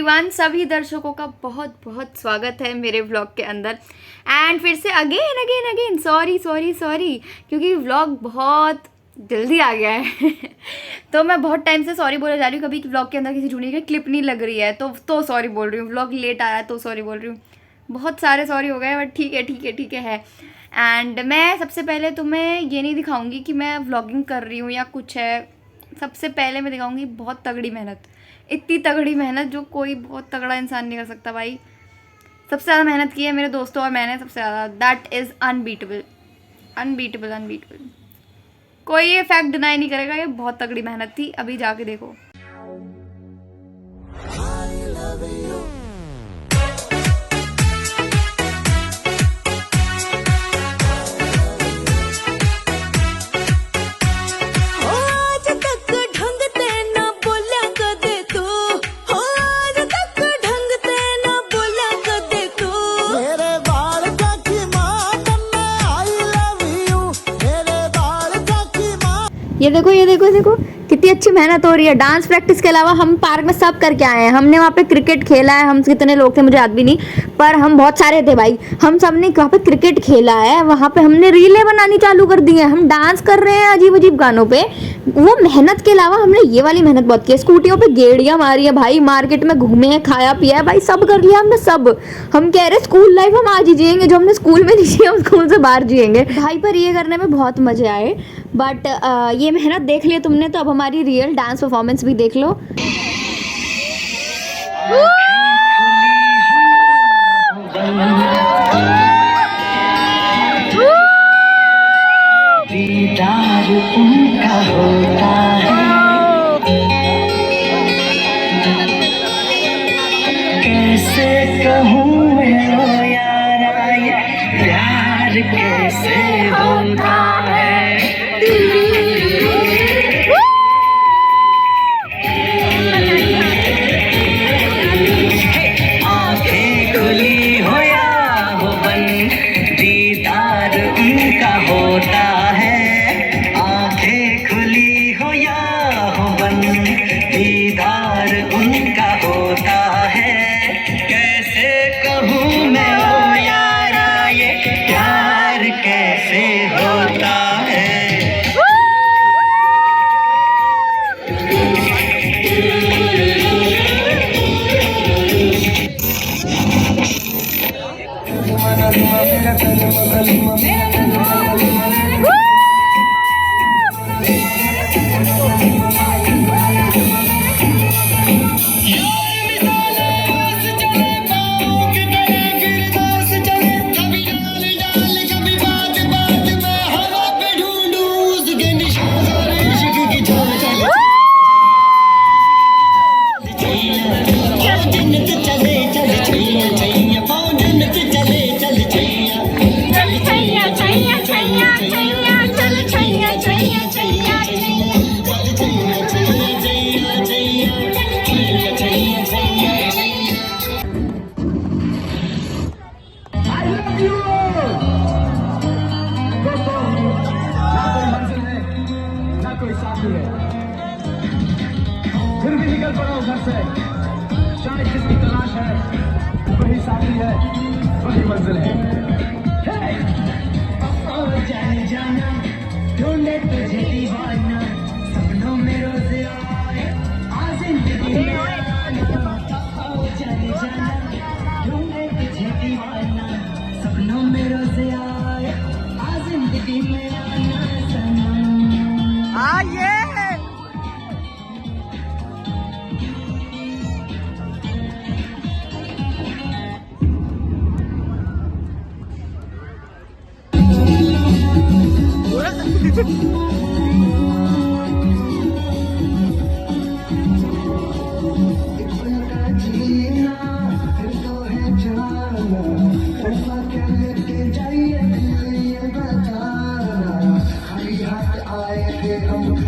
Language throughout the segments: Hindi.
एवरीवन, सभी दर्शकों का बहुत बहुत स्वागत है मेरे व्लॉग के अंदर। एंड फिर से अगेन अगेन अगेन सॉरी क्योंकि व्लॉग बहुत जल्दी आ गया है तो मैं बहुत टाइम से सॉरी बोले जा रही हूँ। कभी व्लॉग के अंदर किसी जूनियर की क्लिप नहीं लग रही है तो सॉरी बोल रही हूँ। व्लॉग लेट आ रहा है तो सॉरी बोल रही हूँ। बहुत सारे सॉरी हो गए बट ठीक है। एंड मैं सबसे पहले तुम्हें ये नहीं दिखाऊंगी कि मैं व्लॉगिंग कर रही हूँ या कुछ है। सबसे पहले मैं दिखाऊंगी बहुत तगड़ी मेहनत, इतनी तगड़ी मेहनत जो कोई बहुत तगड़ा इंसान नहीं कर सकता भाई। सबसे ज़्यादा मेहनत की है मेरे दोस्तों और मैंने सबसे ज़्यादा। That is unbeatable. कोई ये फैक्ट डिनाई नहीं करेगा, ये बहुत तगड़ी मेहनत थी। अभी जाके देखो। ये देखो कितनी अच्छी मेहनत हो रही है। डांस प्रैक्टिस के अलावा हम पार्क में सब करके आए हैं। हमने वहाँ पे क्रिकेट खेला है। हम कितने लोग थे मुझे याद भी नहीं, पर हम बहुत सारे थे भाई। हम सब ने वहाँ पे क्रिकेट खेला है। वहाँ पे हमने रीलें बनानी चालू कर दी है। हम डांस कर रहे हैं अजीब अजीब गानों पे। वो मेहनत के अलावा हमने ये वाली मेहनत बहुत की है। स्कूटियों पे गेड़ियाँ मारी है भाई, मार्केट में घूमे हैं, खाया पिया है भाई, सब कर लिया हमने सब। हम कह रहे स्कूल लाइफ हम आज ही जिएंगे, जो हमने स्कूल में नहीं जिया हम स्कूल से बाहर जिएंगे भाई। पर ये करने में बहुत मजे आए। बट ये मेहनत देख लिया तुमने तो अब हमारी रियल डांस परफॉर्मेंस भी देख लो। दीदार उनका होता है, कैसे कहूँ मैं यारा ये प्यार कैसे होता है। आंखें खुली हो या हो बंद, दीदार उनका होता है। आंखें खुली हो या हो बंद, दीदार उनका होता है। कैसे कहूँ मैं ओ यारा ये प्यार कैसे होता है। फिर भी निकल पड़ा घर से, शायद जिसकी तलाश है वही साथी है, वही मंजिल है। जाने जाना ढूंढे तुझे दीवाना, सपनों में रोज आए आज जिंदगी में आना। जाने जाना ढूंढे तुझे दीवाना, सपनों में रोज आए आज जिंदगी में आना। सनम आइए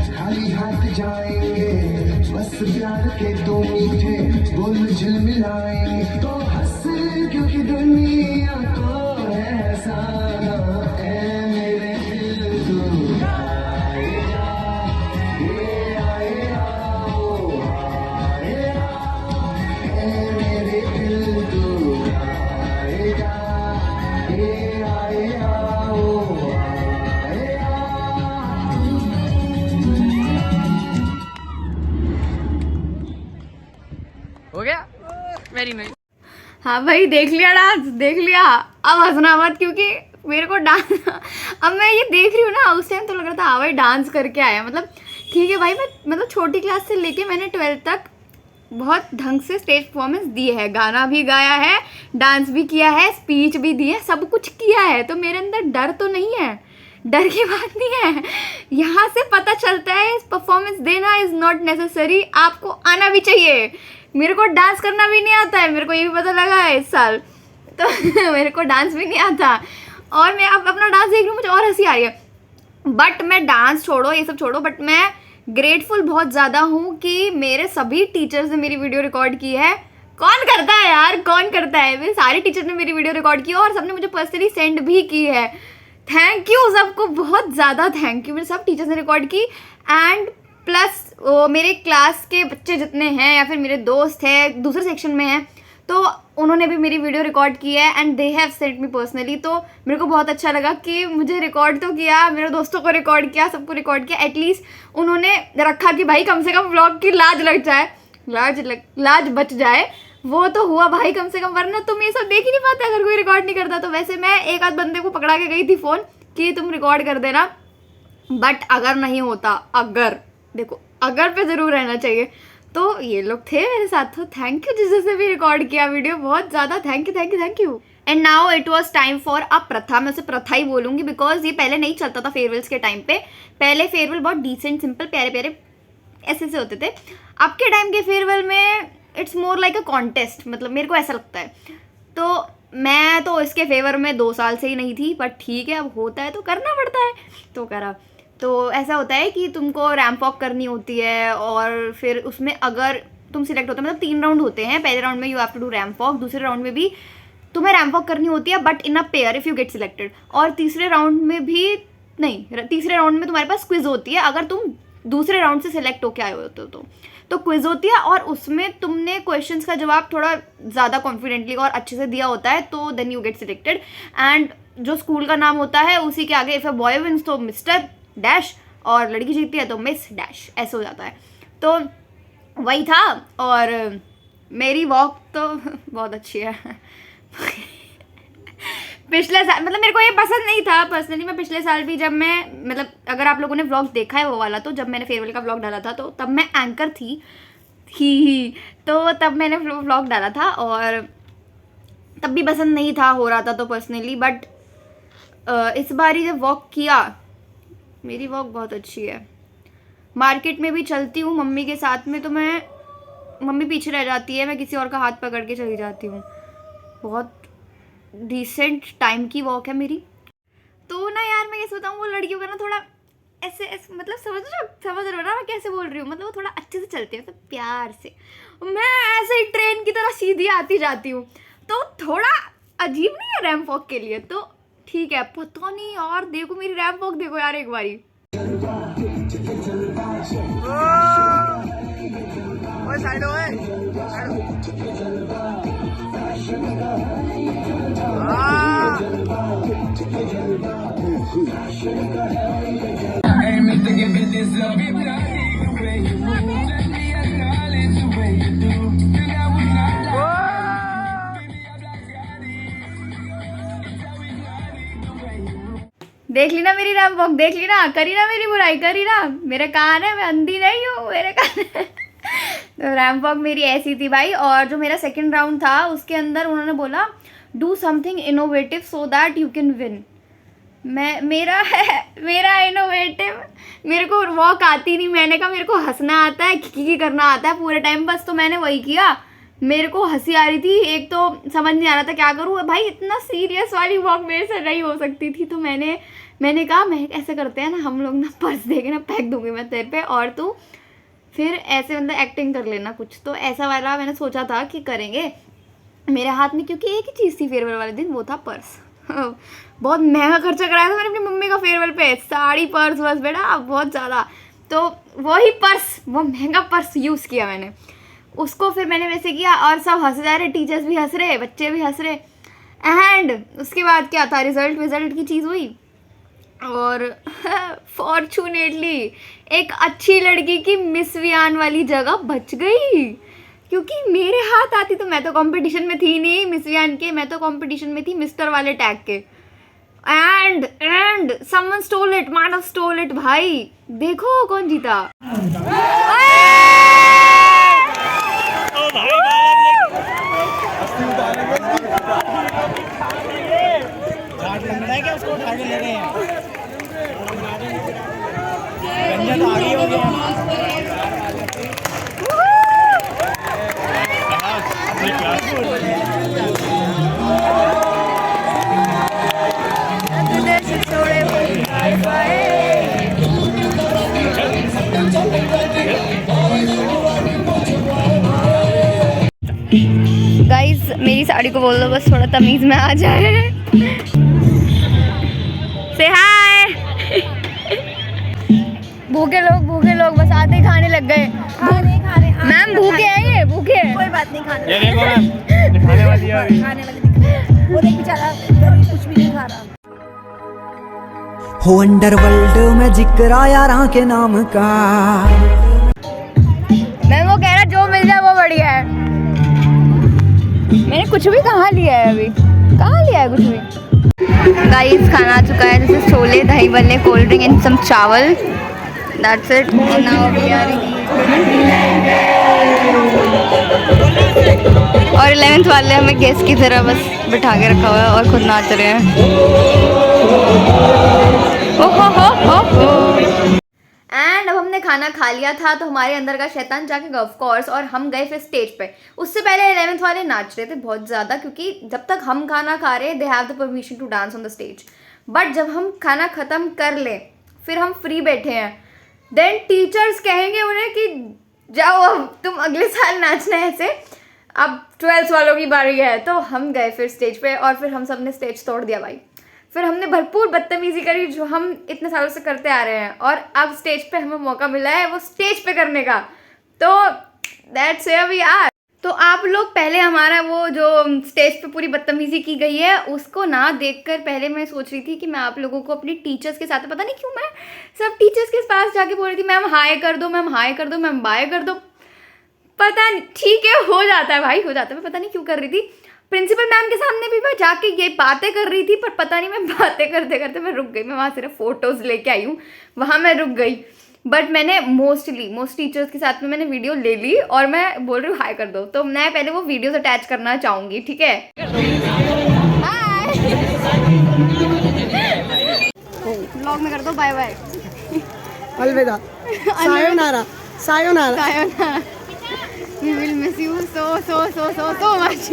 खाली हाथ जाएंगे, बस प्यार के दो मीठे बोल झिलमिलाएंगे तो हंस, क्योंकि दुनिया तो है सारा है मेरे दिल को। आए आए आओ, आए आओ, हो गया वेरी नाइस। हाँ भाई, देख लिया डांस, देख लिया। अब हंसना मत, क्योंकि मेरे को डांस अब मैं ये देख रही हूँ ना, उस टाइम तो लग रहा था हाँ भाई डांस करके आया। मतलब ठीक है भाई, मैं मतलब छोटी क्लास से लेके मैंने 12th तक बहुत ढंग से स्टेज परफॉर्मेंस दी है, गाना भी गाया है, डांस भी किया है, स्पीच भी दी है, सब कुछ किया है। तो मेरे अंदर डर तो नहीं है, डर की बात नहीं है। यहाँ से पता चलता है परफॉर्मेंस देना इज़ नॉट नेसेसरी, आपको आना भी चाहिए। मेरे को डांस करना भी नहीं आता है, मेरे को ये भी पता लगा है इस साल। तो मेरे को डांस भी नहीं आता, और मैं अब अपना डांस देख रही हूँ, मुझे और हंसी आ रही है। बट मैं डांस छोड़ो, ये सब छोड़ो, बट मैं ग्रेटफुल बहुत ज़्यादा हूँ कि मेरे सभी टीचर्स ने मेरी वीडियो रिकॉर्ड की है। कौन करता है यार, कौन करता है? मेरे सारे टीचर ने मेरी वीडियो रिकॉर्ड की और सबने मुझे पर्सनली सेंड भी की है। थैंक यू सबको, बहुत ज़्यादा थैंक यू। मेरे सब टीचर्स ने रिकॉर्ड की, एंड प्लस मेरे क्लास के बच्चे जितने हैं या फिर मेरे दोस्त हैं दूसरे सेक्शन में हैं, तो उन्होंने भी मेरी वीडियो रिकॉर्ड की है and they have sent me personally. तो मेरे को बहुत अच्छा लगा कि मुझे रिकॉर्ड तो किया, मेरे दोस्तों को रिकॉर्ड किया, सबको रिकॉर्ड किया। एटलीस्ट उन्होंने रखा कि भाई कम से कम व्लॉग की लाज लग जाए, लाज बच जाए। वो तो हुआ भाई कम से कम, वरना तुम ये सब देख ही नहीं पाते अगर कोई रिकॉर्ड नहीं करता। तो वैसे मैं एक आध बंदे को पकड़ा के गई थी फ़ोन कि तुम रिकॉर्ड कर देना, बट अगर नहीं होता, अगर देखो अगर पे ज़रूर रहना चाहिए। तो ये लोग थे मेरे साथ, तो थैंक यू जिसने भी रिकॉर्ड किया वीडियो, बहुत ज़्यादा thank you thank you thank you. And now it was time for a प्रथा। मैं उसे प्रथा ही बोलूँगी बिकॉज ये पहले नहीं चलता था फेयरवेल्स के टाइम पे। पहले फेयरवेल बहुत डिसेंट सिंपल प्यारे प्यारे ऐसे से होते थे। अब के टाइम के फेयरवेल में it's more like a contest, मतलब मेरे को ऐसा लगता है। तो मैं तो इसके फेवर में 2 साल से ही नहीं थी, बट ठीक है अब होता है तो करना पड़ता है, तो करा। तो ऐसा होता है कि तुमको रैंप वॉक करनी होती है, और फिर उसमें अगर तुम सिलेक्ट होते हो, मतलब 3 राउंड होते हैं। पहले राउंड में you have to do ramp walk, दूसरे राउंड में भी तुम्हें रैंप वॉक करनी होती है but in a pair if you get selected, और तीसरे राउंड में भी नहीं, तीसरे राउंड में तुम्हारे पास क्विज होती है अगर तुम दूसरे राउंड से सिलेक्ट होके आए होते हो तो क्विज होती है, और उसमें तुमने क्वेश्चंस का जवाब थोड़ा ज़्यादा कॉन्फिडेंटली और अच्छे से दिया होता है, तो then you get selected. And जो स्कूल का नाम होता है उसी के आगे इफ़ अ बॉय विन्स तो मिस्टर डैश, और लड़की जीतती है तो मिस डैश, ऐसे हो जाता है। तो वही था, और मेरी वॉक तो बहुत अच्छी है। पिछले साल मतलब मेरे को ये पसंद नहीं था पर्सनली। मैं पिछले साल भी जब मैं मतलब अगर आप लोगों ने व्लॉग देखा है वो वाला, तो जब मैंने फेयरवेल का व्लॉग डाला था तो तब मैं एंकर थी ही तो तब मैंने व्लॉग डाला था, और तब भी पसंद नहीं था हो रहा था तो पर्सनली। बट इस बार ही जब वॉक किया, मेरी वॉक बहुत अच्छी है। मार्केट में भी चलती हूँ मम्मी के साथ में, तो मैं मम्मी पीछे रह जाती है, मैं किसी और का हाथ पकड़ के चली जाती हूँ। बहुत डिसेंट टाइम की वॉक है मेरी। तो ना यार मैं कैसे बताऊँ, वो लड़कियों का ना थोड़ा ऐसे मतलब समझ रहे हो ना मैं कैसे बोल रही हूँ, मतलब वो थोड़ा अच्छे से चलते हैं, तो प्यार से। मैं ऐसे ही ट्रेन की तरह सीधी आती जाती हूँ, तो थोड़ा अजीब नहीं है रैंप वॉक के लिए। तो ठीक है, पता नहीं यार, देखो मेरी रैंप वॉक देखो यार एक बारी। देख ली ना मेरी रैंप वॉक, देख ली ना, करी ना मेरी बुराई, करी ना। मेरे कान है, मैं अंधी नहीं हूँ, मेरे कान है। तो रैंप वॉक मेरी ऐसी थी भाई। और जो मेरा सेकंड राउंड था उसके अंदर उन्होंने बोला do something innovative so that you can win. मेरा इनोवेटिव, मेरे को वॉक आती नहीं। मैंने कहा मेरे को हंसना आता है, खिखी करना आता है पूरे टाइम, बस। तो मैंने वही किया, मेरे को हंसी आ रही थी, एक तो समझ नहीं आ रहा था क्या करूँ भाई। इतना सीरियस वाली वॉक मेरे से नहीं हो सकती थी। तो मैंने कहा मैं ऐसे करते हैं ना, हम लोग ना पर्स देके ना फेंक दूंगी मैं तेरे पे, और तू फिर ऐसे मतलब एक्टिंग कर लेना कुछ। तो ऐसा वाला मैंने सोचा था कि करेंगे। मेरे हाथ में क्योंकि एक ही चीज़ थी फेयरवेल वाले दिन, वो था पर्स। बहुत महंगा खर्चा कराया था मैंने अपनी मम्मी का फेयरवेल पे, साड़ी पर्स बस बेटा बहुत ज़्यादा। तो वही पर्स, वो महंगा पर्स यूज़ किया मैंने उसको। फिर मैंने वैसे किया और सब हंस जा रहे, टीचर्स भी हंस रहे, बच्चे भी हंस रहे। एंड उसके बाद क्या था, रिजल्ट की चीज़ हुई, और फॉर्चुनेटली एक अच्छी लड़की की मिस वियान वाली जगह बच गई। क्योंकि मेरे हाथ आती तो मैं तो कंपटीशन में थी नहीं मिस वियान के, मैं तो कंपटीशन में थी मिस्टर वाले टैग के। And someone stole it, Manav stall it भाई। देखो कौन जीता। उसको उठाने लगे हैं। तो आगे हो गया। गाइस मेरी साड़ी को बोल दो बस थोड़ा तमीज में आ जाए। से हाय। भूखे लोग बस आते ही खाने लग गए। मैम भूखे हैं, ये भूखे हैं। कोई बात नहीं, खाने ये देखो मैम, खाने वाली है अभी। खाने वाली वो देख बेचारा गरीब कुछ भी नहीं खा रहा। हो अंडरवर्ल्ड में जिक्र यारां के नाम का। मैम वो कह रहा जो मिल जाए वो बढ़िया है। मैंने कुछ भी कहाँ लिया है, अभी कहाँ लिया है कुछ भी। गाइस खाना आ चुका है, जैसे छोले, दही भल्ले, कोल्ड ड्रिंक एंड सम चावल। That's it. Now we are और 11th वाले हमें गेस्ट की तरह बस बिठा के रखा हुआ है और खुद नाच रहे हैं। एंड अब हमने खाना खा लिया था तो हमारे अंदर का शैतान जाके ऑफ कोर्स, और हम गए फिर स्टेज पे। उससे पहले 11th वाले नाच रहे थे बहुत ज़्यादा, क्योंकि जब तक हम खाना खा रहे they have the permission to dance on the stage. But जब हम खाना ख़त्म कर लें फिर हम फ्री बैठे हैं, देन टीचर्स कहेंगे उन्हें कि जाओ अब तुम अगले साल नाचना है ऐसे। अब 12th वालों की बारी है, तो हम गए फिर स्टेज पे और फिर हम सब ने स्टेज तोड़ दिया भाई। फिर हमने भरपूर बदतमीजी करी जो हम इतने सालों से करते आ रहे हैं, और अब स्टेज पे हमें मौका मिला है वो स्टेज पे करने का। तो दैट्स वेयर वी आर। तो आप लोग पहले हमारा वो जो स्टेज पे पूरी बदतमीजी की गई है उसको ना देखकर पहले मैं सोच रही थी कि मैं आप लोगों को अपनी टीचर्स के साथ, पता नहीं क्यों मैं सब टीचर्स के पास जाके बोल रही थी मैम हाय कर दो, मैम हाय कर दो, मैम बाय कर दो। पता नहीं, ठीक है हो जाता है भाई, हो जाता है। मैं पता नहीं क्यों कर रही थी। प्रिंसिपल मैम के सामने भी मैं जाके ये बातें कर रही थी, पर पता नहीं मैं बातें करते करते मैं रुक गई। मैं वहाँ सिर्फ फ़ोटोज़ लेके आई हूँ, वहाँ मैं रुक गई। बट मैंने मोस्ट टीचर्स के साथ में मैंने वीडियो ले ली और मैं बोल रही हूँ हाय कर दो। तो मैं पहले वो वीडियोस अटैच करना चाहूँगी, ठीक है। व्लॉग में कर दो बाय बाय, अलविदा, sayonara, sayonara. Sayonara. We will miss you so much.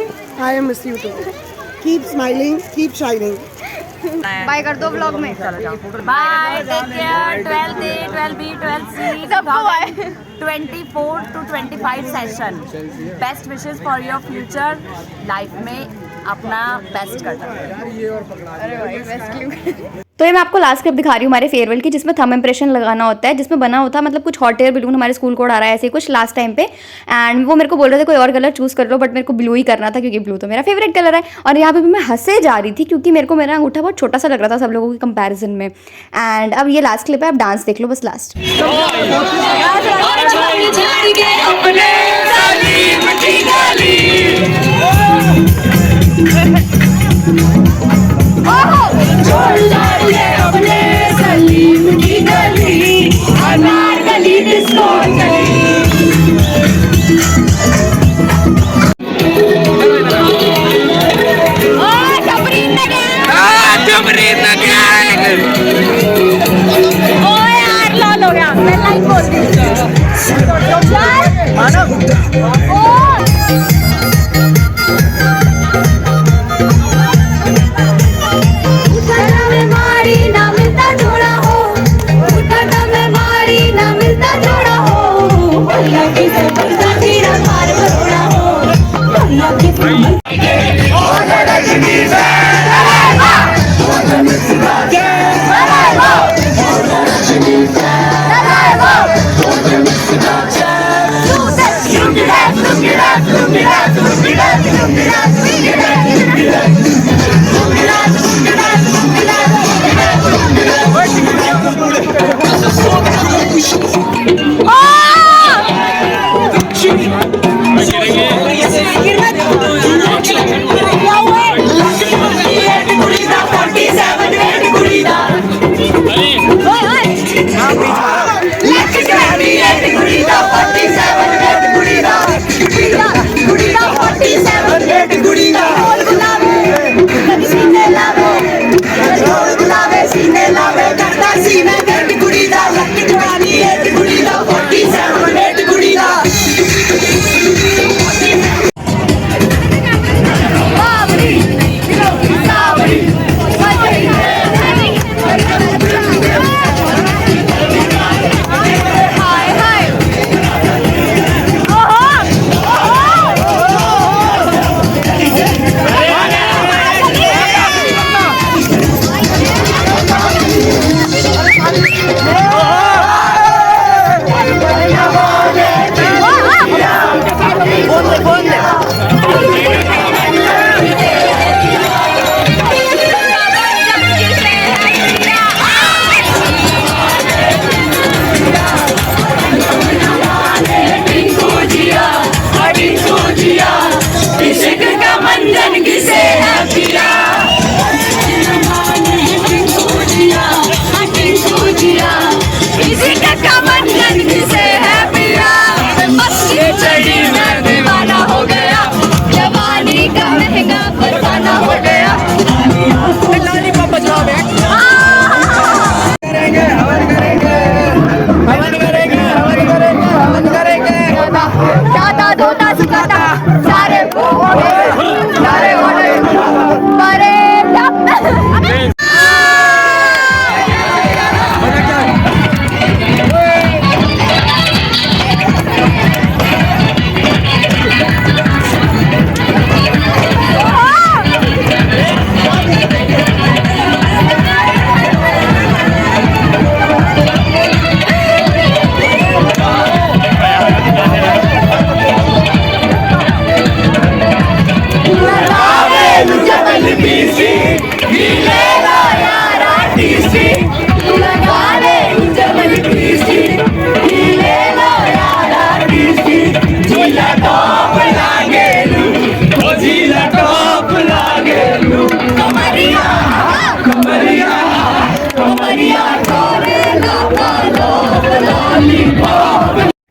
I miss you too. Keep smiling, keep shining. Bye कर दो व्लॉग में। Bye, take care. 12A, 12B, 12C, सबको bye. 24 to 25 session. Best wishes for your future. Life में अपना बेस्ट करना। अरे भाई बेस्ट क्यों। तो ये मैं आपको लास्ट क्लिप दिखा रही हूँ हमारे फेयरवेल की, जिसमें थंब इम्प्रेशन लगाना होता है, जिसमें बना होता है मतलब कुछ हॉट एयर बलून हमारे स्कूल कोड आ रहा है ऐसे कुछ लास्ट टाइम पे। एंड वो मेरे को बोल रहे थे कोई और कलर चूज़ कर लो, बट मेरे को ब्लू ही करना था क्योंकि ब्लू तो मेरा फेवरेट कलर है। और यहाँ पे भी मैं हंसे जा रही थी क्योंकि मेरे को मेरा अंगूठा बहुत छोटा सा लग रहा था सब लोगों के कंपैरिजन में। एंड अब ये लास्ट क्लिप है, आप डांस देख लो बस last.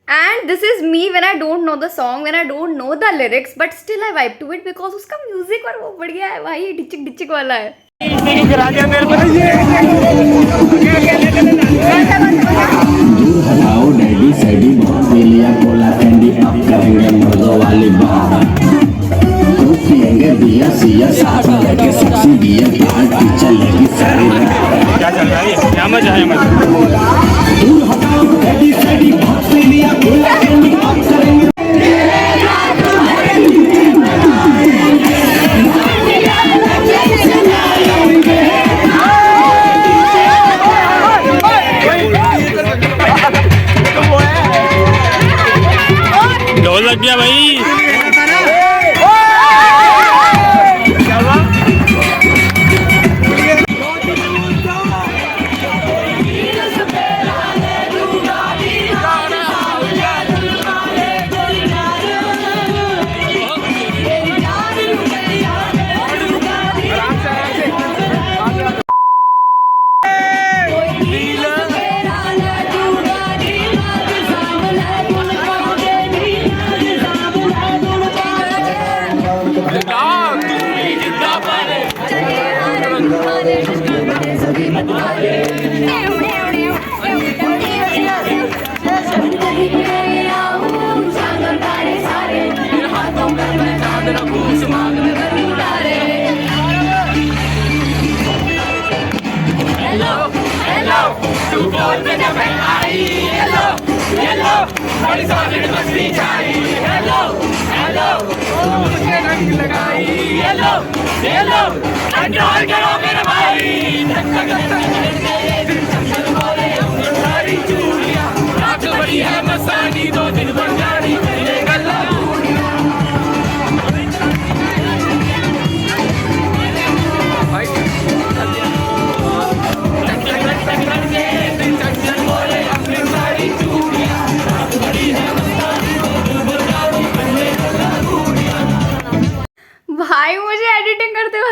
And this is me when I don't know the song, when I don't know the lyrics, but still I vibe to it because उसका music और वो बढ़िया है भाई, डिचिक डिचिक वाला है. हलाओ डैडी सैडी बहुत पी लिया कोला कैंडी अब करेंगे मर्दों वाली बात खूब पिएंगे बिया सिया साथ में लेके सेक्सी बिया पार्टी चलेगी सारी रात. क्या चल रहा है? क्या मजा है मजा? दूर हटाओ डैडी सैडी बहुत पी लिया कोला कैंडी अब करेंगे ढोल लग गया भाई.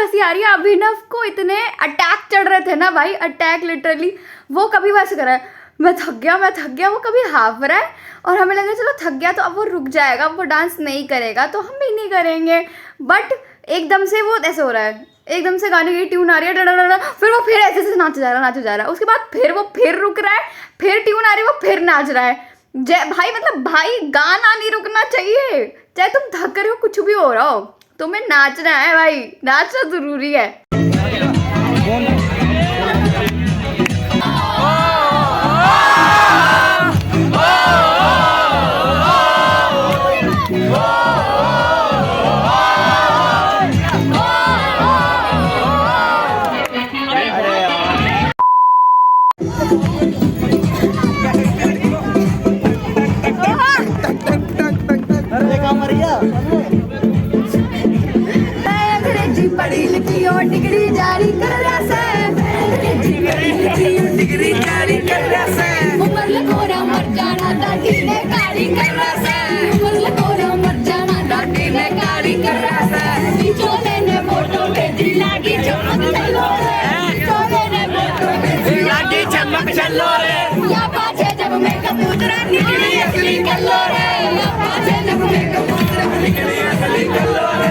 हंसी आ रही है, अभिनव को इतने अटैक चढ़ रहे थे ना भाई, अटैक लिटरली। वो कभी वैसे कर रहा है, मैं थक गया, वो कभी हाफ रहा है और हमें लगा चलो थक गया तो अब वो रुक जाएगा, अब वो डांस नहीं करेगा तो हम भी नहीं करेंगे। बट एकदम से वो ऐसे हो रहा है, एकदम से गाने की ट्यून आ रही है डा, फिर वो फिर ऐसे नाच जा रहा है, उसके बाद फिर वो फिर रुक रहा है, फिर ट्यून आ रही है, वो फिर नाच रहा है। भाई मतलब भाई गाना नहीं रुकना चाहिए, चाहे तुम थक रहे हो, कुछ भी हो रहा हो, तुम्हें नाचना है भाई, नाचना जरूरी है। पढ़ी लिखी और डिग्री जारी कर रहा डिग्री जारी कर रहा उमर लकोरा मर जाना दादी ने गाड़ी कर रहा उमर लकोरा मर जाना दादी ने गाड़ी कर रहा चोले ने फोटो भेजी लागी चमक चलो रे चोले ने फोटो भेजी लागी चमक चलो रे या पाछे जब मैं कबूतरा निकली असली कर लो रे या पाछे जब मैं कबूतरा निकली असली कर लो रे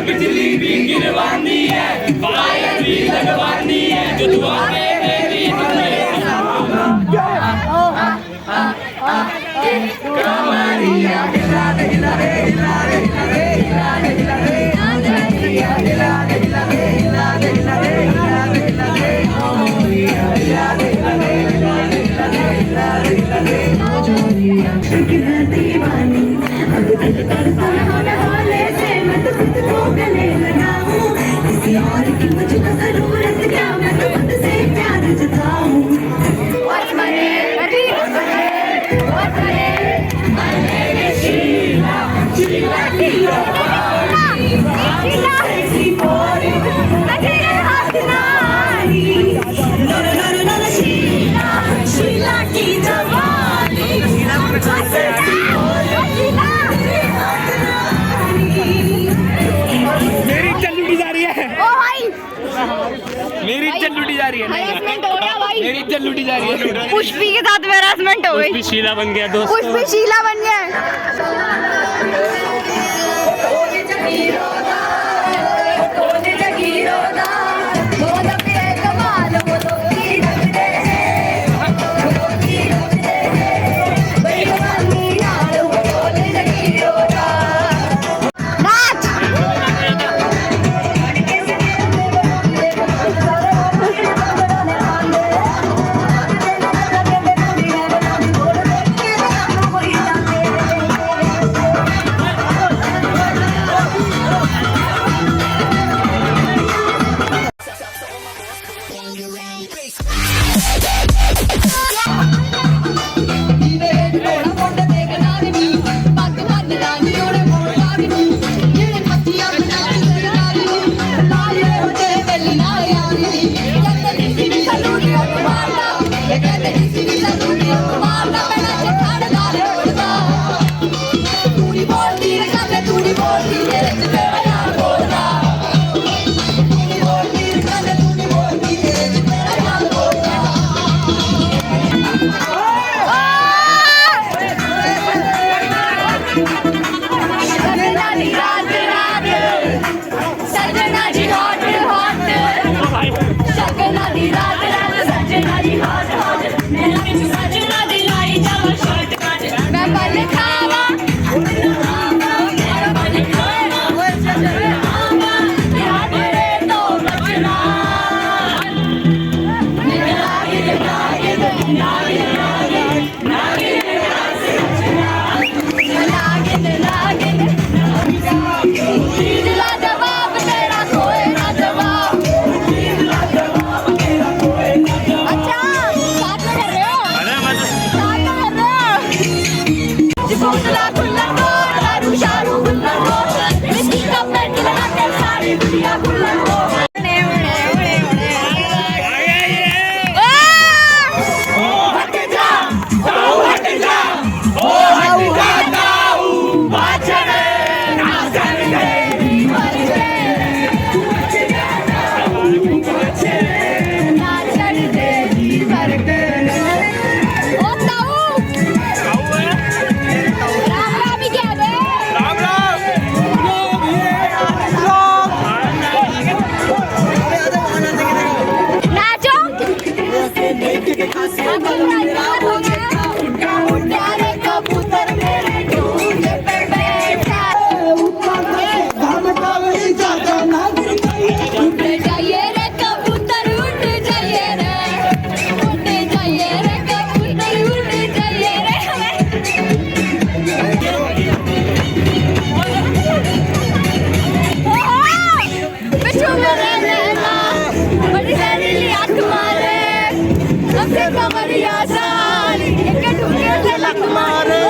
बिजली भी गिरवानी है, फायर भी लगवानी है, जो दुआ में मेरी कमरिया हिला रे हिला रे हिला रे हिला रे हिला रे हिला रे हिला रे हिला रे हिला रे हिला रे हिला रे हिला रे हिला रे हिला रे हिला रे हिला रे हिला रे हिला रे हिला रे दीवानी अब दिल करता है होले से मैं तो खुद को गले लगाऊं किसी और की मुझे जरूरत क्या मैं तो खुद से प्यार जताऊं What's my name? What's my name? My name is Sheila. Sheila, Sheila, Sheila, Sheila की जवानी मेरी चल जा रही है। ओ भाई मेरी इज्जत लूटी जा रही है। हरासमेंट हो गया भाई, मेरी इज्जत लूटी जा रही है। पुष्पी के साथ में हरासमेंट हो गई। पुष्पी शीला बन गया दोस्त, पुष्पी शीला बन गया। सबसे कमरिया साली एक ठुमके से लक मारे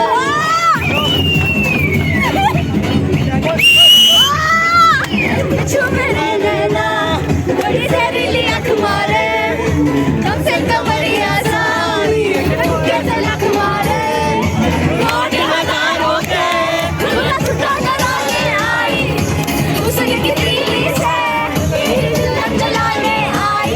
छुपे रहना बड़ी जहरीली आँख मारे सबसे कमरिया साली एक ठुमके से लक मारे कौन हजारों के खुला छुटा कराने आई उसने कितनी से लग जलाने आई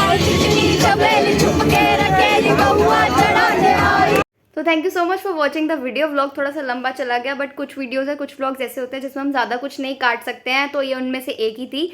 और जितनी चमेली छुप के रखेली बहुआ चढ़ाने आई। तो thank you so much for watching the video. Vlog थोड़ा सा लंबा चला गया बट कुछ वीडियोज़ है कुछ व्लॉग्स ऐसे होते हैं जिसमें हम ज़्यादा कुछ नहीं काट सकते हैं, तो ये उनमें से एक ही थी।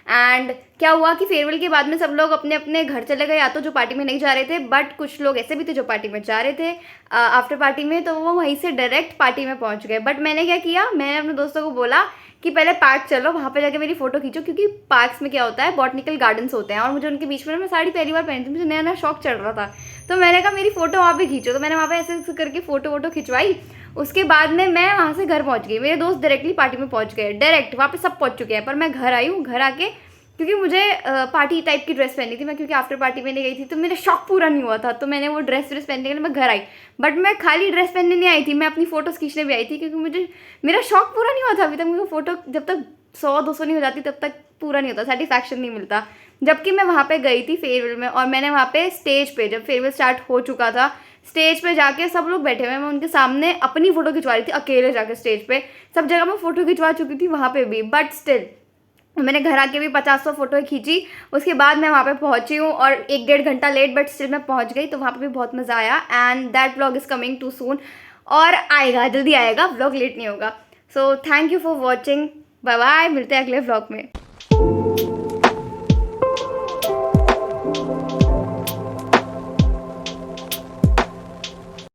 एंड क्या हुआ कि फेयरवेल के बाद में सब लोग अपने अपने घर चले गए, या तो जो पार्टी में नहीं जा रहे थे, बट कुछ लोग ऐसे भी थे जो पार्टी में जा रहे थे आफ्टर पार्टी में, तो वो वहीं से डायरेक्ट पार्टी में पहुंच गए। बट मैंने क्या किया, मैंने अपने दोस्तों को बोला कि पहले पार्क चलो, वहाँ पे जाके मेरी फ़ोटो खींचो, क्योंकि पार्क्स में क्या होता है बॉटनिकल गार्डन्स होते हैं और मुझे उनके बीच में मैं साड़ी पहली बार पहनी थी, मुझे नया नया शौक चढ़ रहा था, तो मैंने कहा मेरी फ़ोटो वहाँ पे खींचो। तो मैंने वहाँ पे ऐसे ऐसे करके फ़ोटो वोटो खिंचवाई। उसके बाद में मैं वहाँ से घर पहुँच गई, मेरे दोस्त डायरेक्टली पार्टी में पहुँच गए, डायरेक्ट वहाँ पे सब पहुँच चुके हैं, पर मैं घर आई हूँ। घर आके क्योंकि मुझे पार्टी टाइप की ड्रेस पहनी थी मैं, क्योंकि आफ्टर पार्टी में नहीं गई थी तो मेरा शौक पूरा नहीं हुआ था, तो मैंने वो ड्रेस पहनने के लिए मैं घर आई। बट मैं खाली ड्रेस पहनने नहीं आई थी, मैं अपनी फ़ोटोज़ खींचने भी आई थी, क्योंकि मुझे मेरा शौक पूरा नहीं हुआ था अभी तक। मुझे फ़ोटो जब तक 100-200 नहीं हो जाती तब तक पूरा नहीं होता, सेटिस्फैक्शन नहीं मिलता। जबकि मैं वहाँ पे गई थी फेयरवेल में, और मैंने वहाँ पे स्टेज पे, जब फेयरवेल स्टार्ट हो चुका था, स्टेज पे जाके सब लोग बैठे हुए, मैं उनके सामने अपनी फ़ोटो खिंचवा रही थी अकेले जाके स्टेज पे। सब जगह मैं फ़ोटो खिंचवा चुकी थी वहाँ पे भी, बट स्टिल मैंने घर आके भी 50-100 फ़ोटो खींची। उसके बाद मैं वहाँ पे पहुँची हूँ और 1-1.5 घंटा लेट, बट स्टिल मैं पहुँच गई, तो वहाँ पे भी बहुत मज़ा आया। And that vlog is coming to soon, और आएगा, जल्दी आएगा, व्लॉग लेट नहीं होगा। So thank you for watching, bye bye, मिलते हैं अगले व्लॉग में।